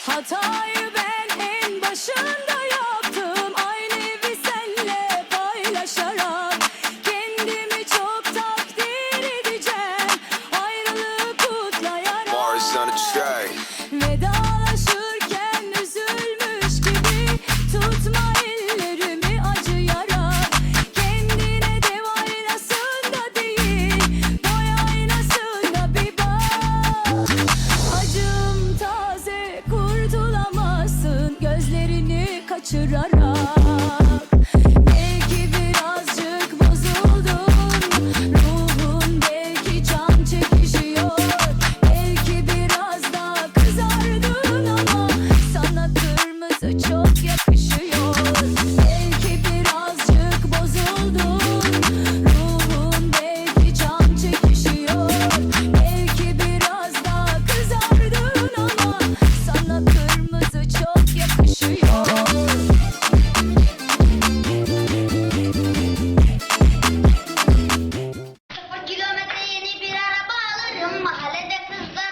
Hatayı ben en başında yaptım, aynı evi senle paylaşarak. Kendimi çok takdir edeceğim, ayrılığı kutlayarak. Vedalaşırken üzülmüş gibi tutma ellerimi acıyarak. Kendine dev aynasında değil, boy aynasında bir bak. Acım taze, kurtulamazsın gözlerini kaçırarak. Belki birazcık bozuldun, ruhun belki can çekişiyor. Belki biraz daha kızardın ama sana kırmızı çok yakışıyor. Belki birazcık bozuldun, ruhun belki can çekişiyor. Belki biraz daha kızardın ama sana kırmızı çok yakışıyor. Sıfır kilometre yeni bir araba alırım. Mahallede kızlar